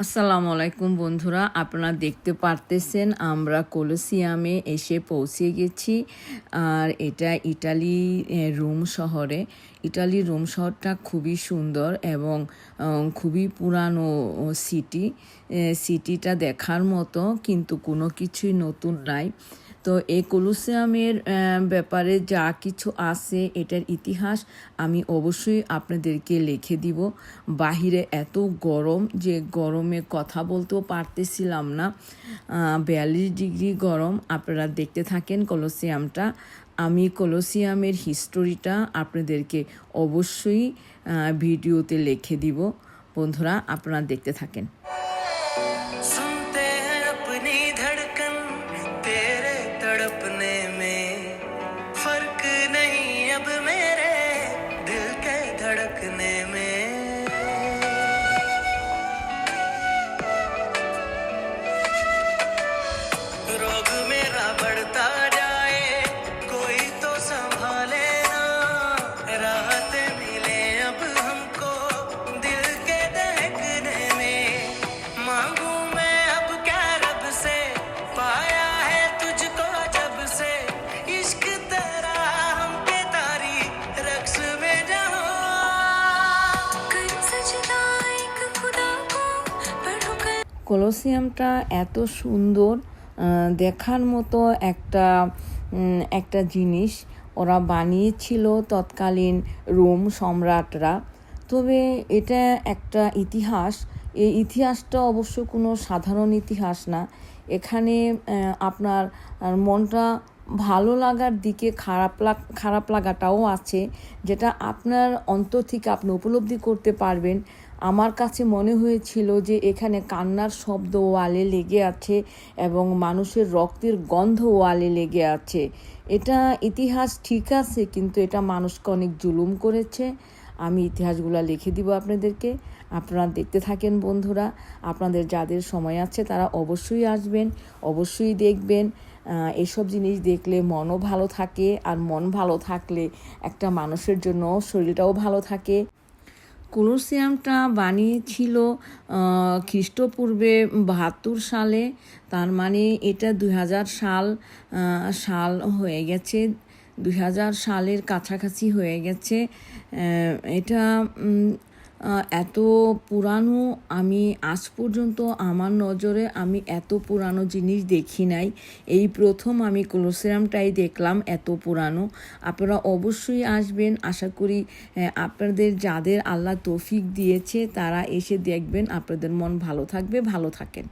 আসসালামু আলাইকুম বন্ধুরা, আপনারা দেখতে পারতেছেন আমরা কলোসিয়ামে এসে পৌঁছে গেছি। আর এটা ইটালি রোম শহরে। ইটালির রোম শহরটা খুবই সুন্দর এবং খুবই পুরানো সিটিটা দেখার মতো, কিন্তু কোনো কিছুই নতুন নাই। তো এই কলোসিয়ামের ব্যাপারে যা কিছু আছে, এটার ইতিহাস আমি অবশ্যই আপনাদেরকে লিখে দিব। বাহিরে এত গরম যে গরমে কথা বলতেও পারতেছিলাম না, 42 ডিগ্রি গরম। আপনারা দেখতে থাকেন কলোসিয়ামটা। আমি কলোসিয়ামের হিস্টোরিটা আপনাদেরকে অবশ্যই ভিডিওতে লিখে দিব। বন্ধুরা, আপনারা দেখতে থাকেন। तड़पने में फर्क नहीं अब मेरे दिल के धड़कने में। रोग मेरा बढ़ता जाए कोई तो संभाले ना, राहत मिले अब हमको दिल के दहकने में। मांगू मैं अब क्या रब से, पाया है तुझको जब से इश्क तेरा हम पे तारी रक्स में जहाँ कर सजदा एक खुदा को पढ़ो कर। কলোসিয়ামটা এত সুন্দর, দেখার মতো একটা জিনিস ওরা বানিয়েছিল তৎকালীন রোম সম্রাটরা। তবে এটা একটা ইতিহাস। এই ইতিহাসটা অবশ্য কোনো সাধারণ ইতিহাস না। এখানে আপনার মনটা ভালো লাগার দিকে খারাপ লাগাটাও আছে, যেটা আপনার অন্তর থেকে আপনি উপলব্ধি করতে পারবেন। আমার কাছে মনে হয়েছিল যে এখানে কান্নার শব্দ ওয়ালে লেগে আছে এবং মানুষের রক্তের গন্ধ ওয়ালে লেগে আছে। এটা ইতিহাস ঠিক আছে, কিন্তু এটা মানুষকে অনেক জুলুম করেছে। আমি ইতিহাসগুলো লিখে দিব আপনাদেরকে, আপনারা দেখতে থাকেন বন্ধুরা। আপনাদের যাদের সময় আছে তারা অবশ্যই আসবেন, অবশ্যই দেখবেন। এসব জিনিস দেখলে মনও ভালো থাকে, আর মন ভালো থাকলে একটা মানুষের জন্য শরীরটাও ভালো থাকে। কলোসিয়ামটা বানিয়েছিল খ্রিস্টপূর্বে 72 সালে। তার মানে এটা 2000 সাল হয়ে গেছে, 2000 সালের কাছাকাছি হয়ে গেছে। এটা এত পুরানো, আমি আজ পর্যন্ত আমার নজরে আমি এত পুরানো জিনিস দেখি নাই। এই প্রথম আমি কলোসিয়ামটাই দেখলাম এত পুরানো। আপনারা অবশ্যই আসবেন। আশা করি আপনাদের যাদের আল্লাহ তৌফিক দিয়েছে তারা এসে দেখবেন, আপনাদের মন ভালো থাকবে। ভালো থাকেন।